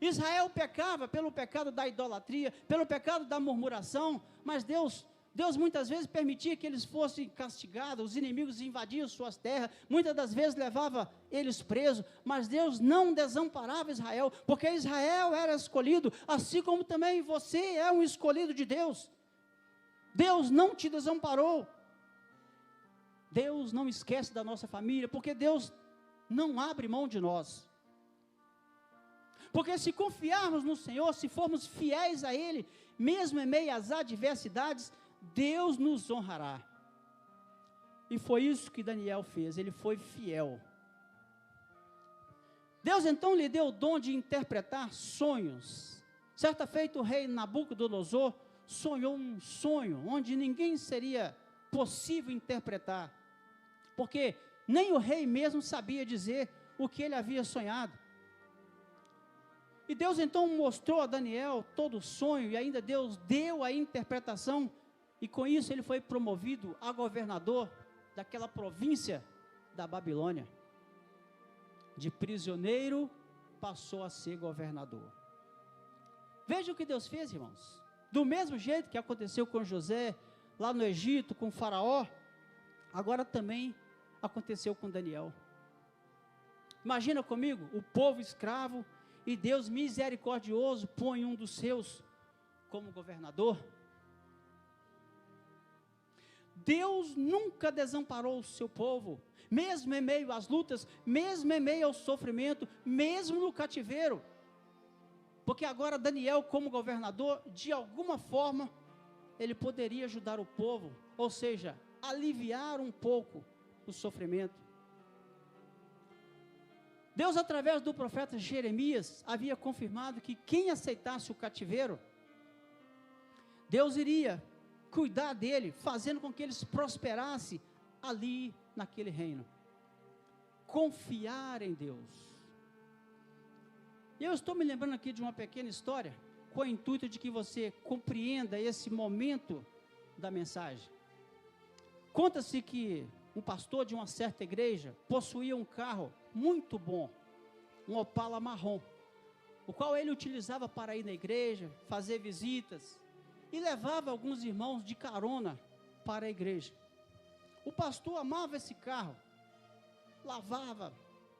Israel pecava pelo pecado da idolatria, pelo pecado da murmuração, mas Deus muitas vezes permitia que eles fossem castigados, os inimigos invadiam suas terras, muitas das vezes levava eles presos, mas Deus não desamparava Israel, porque Israel era escolhido, assim como também você é um escolhido de Deus. Deus não te desamparou. Deus não esquece da nossa família, porque Deus não abre mão de nós. Porque se confiarmos no Senhor, se formos fiéis a Ele, mesmo em meio às adversidades, Deus nos honrará. E foi isso que Daniel fez, ele foi fiel. Deus então lhe deu o dom de interpretar sonhos. Certa feita o rei Nabucodonosor sonhou um sonho, onde ninguém seria possível interpretar, porque nem o rei mesmo sabia dizer o que ele havia sonhado. E Deus então mostrou a Daniel todo o sonho, e ainda Deus deu a interpretação, e com isso ele foi promovido a governador daquela província da Babilônia. De prisioneiro passou a ser governador. Veja o que Deus fez, irmãos. Do mesmo jeito que aconteceu com José, lá no Egito, com Faraó, agora também aconteceu com Daniel. Imagina comigo, o povo escravo, e Deus misericordioso põe um dos seus como governador. Deus nunca desamparou o seu povo, mesmo em meio às lutas, mesmo em meio ao sofrimento, mesmo no cativeiro, porque agora Daniel como governador, de alguma forma, ele poderia ajudar o povo, ou seja, aliviar um pouco o sofrimento. Deus, através do profeta Jeremias, havia confirmado que quem aceitasse o cativeiro, Deus iria cuidar dele, fazendo com que eles prosperassem ali naquele reino. Confiar em Deus. E eu estou me lembrando aqui de uma pequena história, com o intuito de que você compreenda esse momento da mensagem. Conta-se que um pastor de uma certa igreja possuía um carro muito bom, um Opala marrom, o qual ele utilizava para ir na igreja, fazer visitas, e levava alguns irmãos de carona para a igreja. O pastor amava esse carro, lavava,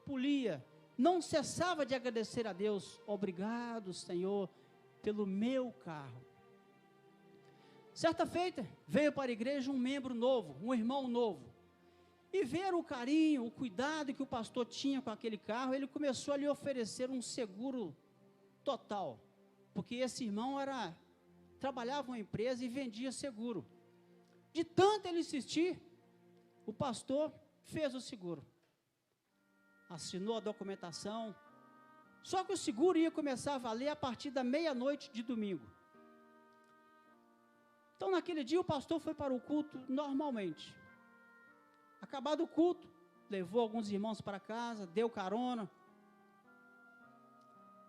polia, não cessava de agradecer a Deus. Obrigado, Senhor, pelo meu carro. Certa feita, veio para a igreja um membro novo, um irmão novo, e ver o carinho, o cuidado que o pastor tinha com aquele carro, ele começou a lhe oferecer um seguro total, porque esse irmão trabalhava em uma empresa e vendia seguro. De tanto ele insistir, o pastor fez o seguro, assinou a documentação, só que o seguro ia começar a valer a partir da meia-noite de domingo. Então naquele dia o pastor foi para o culto normalmente. Acabado o culto, levou alguns irmãos para casa, deu carona,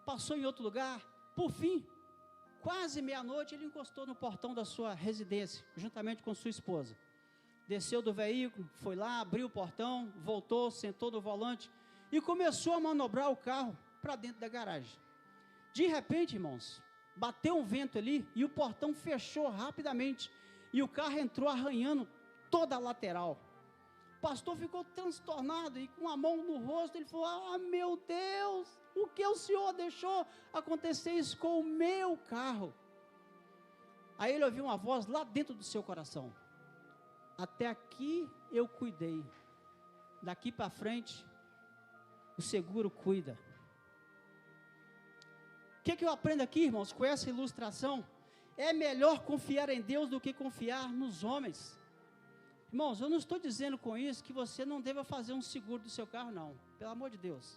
passou em outro lugar, por fim, quase meia-noite, ele encostou no portão da sua residência, juntamente com sua esposa. Desceu do veículo, foi lá, abriu o portão, voltou, sentou no volante e começou a manobrar o carro para dentro da garagem. De repente, irmãos, bateu um vento ali e o portão fechou rapidamente e o carro entrou arranhando toda a lateral. O pastor ficou transtornado e com a mão no rosto, ele falou: ah, meu Deus, o que o senhor deixou acontecer isso com o meu carro? Aí ele ouviu uma voz lá dentro do seu coração: até aqui eu cuidei, daqui para frente o seguro cuida. O que eu aprendo aqui, irmãos, com essa ilustração? É melhor confiar em Deus do que confiar nos homens. Irmãos, eu não estou dizendo com isso que você não deva fazer um seguro do seu carro, não, pelo amor de Deus.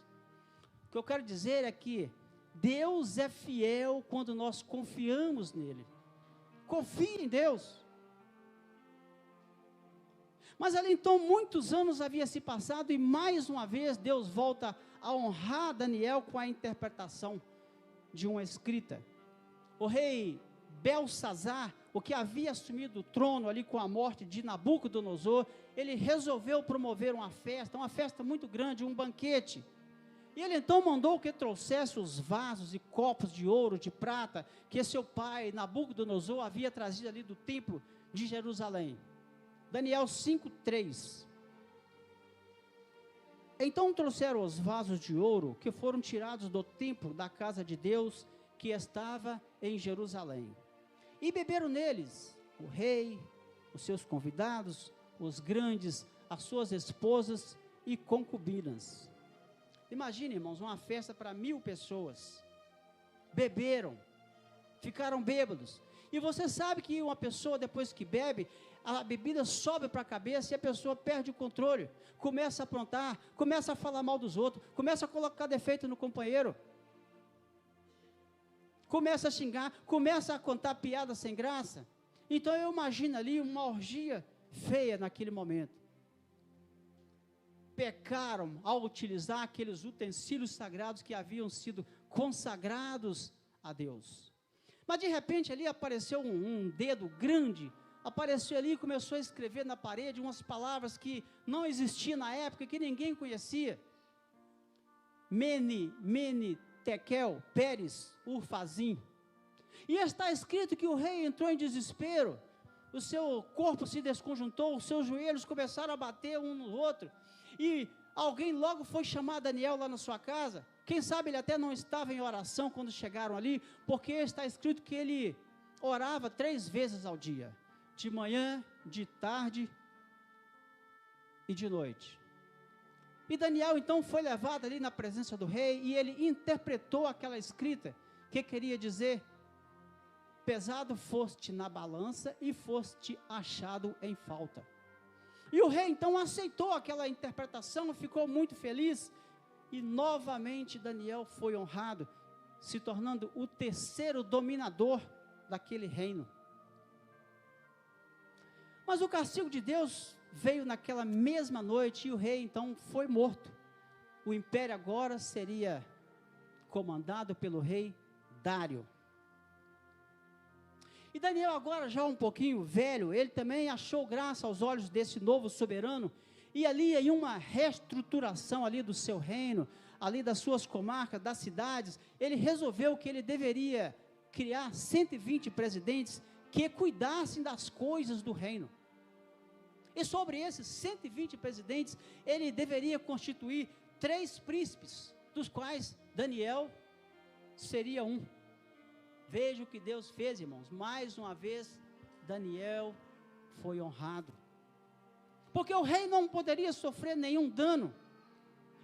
O que eu quero dizer é que Deus é fiel quando nós confiamos nele. Confie em Deus. Mas ali então muitos anos havia se passado e mais uma vez Deus volta a honrar Daniel com a interpretação de uma escrita. O rei Belsazar, o que havia assumido o trono ali com a morte de Nabucodonosor, ele resolveu promover uma festa muito grande, um banquete. E ele então mandou que trouxesse os vasos e copos de ouro, de prata, que seu pai, Nabucodonosor, havia trazido ali do templo de Jerusalém. Daniel 5:3. Então trouxeram os vasos de ouro que foram tirados do templo da casa de Deus que estava em Jerusalém. E beberam neles o rei, os seus convidados, os grandes, as suas esposas e concubinas. Imagine, irmãos, uma festa para 1000 pessoas. Beberam, ficaram bêbados. E você sabe que uma pessoa, depois que bebe, a bebida sobe para a cabeça e a pessoa perde o controle. Começa a aprontar, começa a falar mal dos outros, começa a colocar defeito no companheiro. Começa a xingar, começa a contar piada sem graça. Então eu imagino ali uma orgia feia naquele momento. Pecaram ao utilizar aqueles utensílios sagrados que haviam sido consagrados a Deus. Mas de repente ali apareceu um dedo grande, apareceu ali e começou a escrever na parede umas palavras que não existiam na época, que ninguém conhecia. Mene, Tekel, Pérez, Urfazim. E está escrito que o rei entrou em desespero, o seu corpo se desconjuntou, os seus joelhos começaram a bater um no outro, e alguém logo foi chamar Daniel lá na sua casa. Quem sabe ele até não estava em oração quando chegaram ali, porque está escrito que ele orava 3 vezes ao dia, de manhã, de tarde e de noite. E Daniel então foi levado ali na presença do rei, e ele interpretou aquela escrita, que queria dizer: pesado foste na balança e foste achado em falta. E o rei então aceitou aquela interpretação, ficou muito feliz, e novamente Daniel foi honrado, se tornando o 3º dominador daquele reino. Mas o castigo de Deus veio naquela mesma noite, e o rei então foi morto. O império agora seria comandado pelo rei Dário. E Daniel, agora já um pouquinho velho, ele também achou graça aos olhos desse novo soberano, e ali em uma reestruturação ali do seu reino, ali das suas comarcas, das cidades, ele resolveu que ele deveria criar 120 presidentes que cuidassem das coisas do reino. E sobre esses 120 presidentes, ele deveria constituir 3 príncipes, dos quais Daniel seria um. Veja o que Deus fez, irmãos. Mais uma vez, Daniel foi honrado. Porque o rei não poderia sofrer nenhum dano.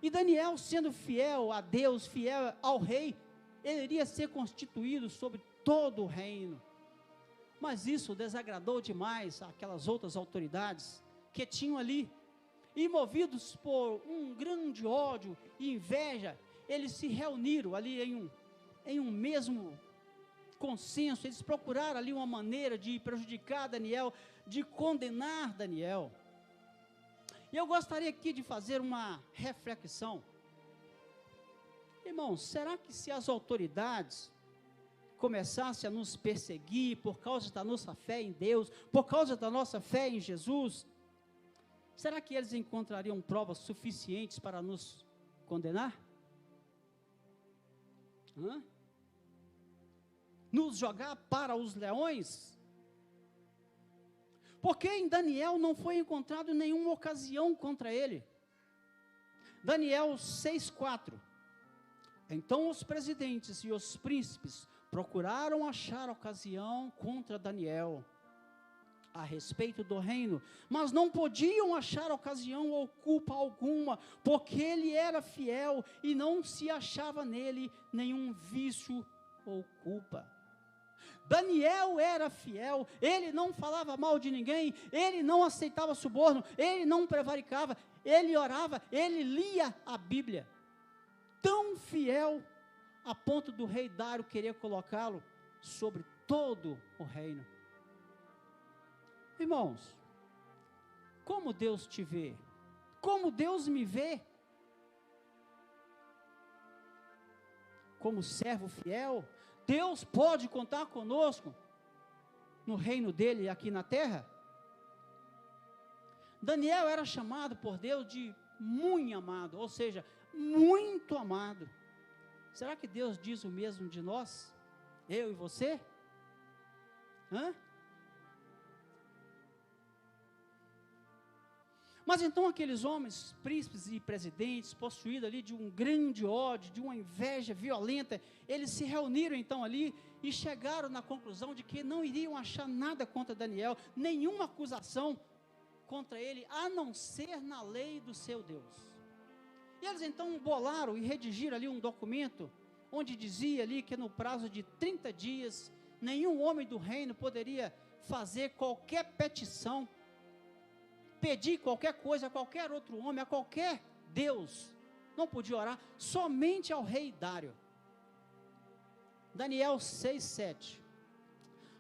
E Daniel, sendo fiel a Deus, fiel ao rei, ele iria ser constituído sobre todo o reino. Mas isso desagradou demais aquelas outras autoridades que tinham ali. E movidos por um grande ódio e inveja, eles se reuniram ali em um mesmo consenso. Eles procuraram ali uma maneira de prejudicar Daniel, de condenar Daniel. E eu gostaria aqui de fazer uma reflexão. Irmãos, será que se as autoridades começassem a nos perseguir por causa da nossa fé em Deus, por causa da nossa fé em Jesus, será que eles encontrariam provas suficientes para nos condenar? Nos jogar para os leões? Porque em Daniel não foi encontrado nenhuma ocasião contra ele. Daniel 6:4. Então os presidentes e os príncipes procuraram achar ocasião contra Daniel a respeito do reino, mas não podiam achar ocasião ou culpa alguma, porque ele era fiel e não se achava nele nenhum vício ou culpa. Daniel era fiel, ele não falava mal de ninguém, ele não aceitava suborno, ele não prevaricava, ele orava, ele lia a Bíblia. Tão fiel a ponto do rei Dário querer colocá-lo sobre todo o reino. Irmãos, como Deus te vê? Como Deus me vê? Como servo fiel? Deus pode contar conosco no reino dele aqui na terra? Daniel era chamado por Deus de muito amado, ou seja, muito amado. Será que Deus diz o mesmo de nós? Eu e você? Mas então aqueles homens, príncipes e presidentes, possuídos ali de um grande ódio, de uma inveja violenta, eles se reuniram então ali e chegaram na conclusão de que não iriam achar nada contra Daniel, nenhuma acusação contra ele, a não ser na lei do seu Deus. E eles então bolaram e redigiram ali um documento, onde dizia ali que no prazo de 30 dias, nenhum homem do reino poderia fazer qualquer petição, pedir qualquer coisa a qualquer outro homem, a qualquer Deus, não podia orar, somente ao rei Dário. Daniel 6:7,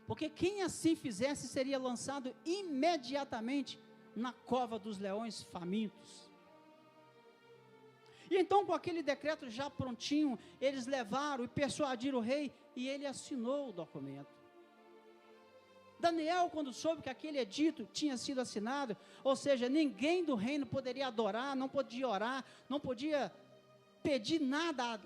porque quem assim fizesse seria lançado imediatamente na cova dos leões famintos. E então, com aquele decreto já prontinho, eles levaram e persuadiram o rei, e ele assinou o documento. Daniel, quando soube que aquele edito tinha sido assinado, ou seja, ninguém do reino poderia adorar, não podia orar, não podia pedir nada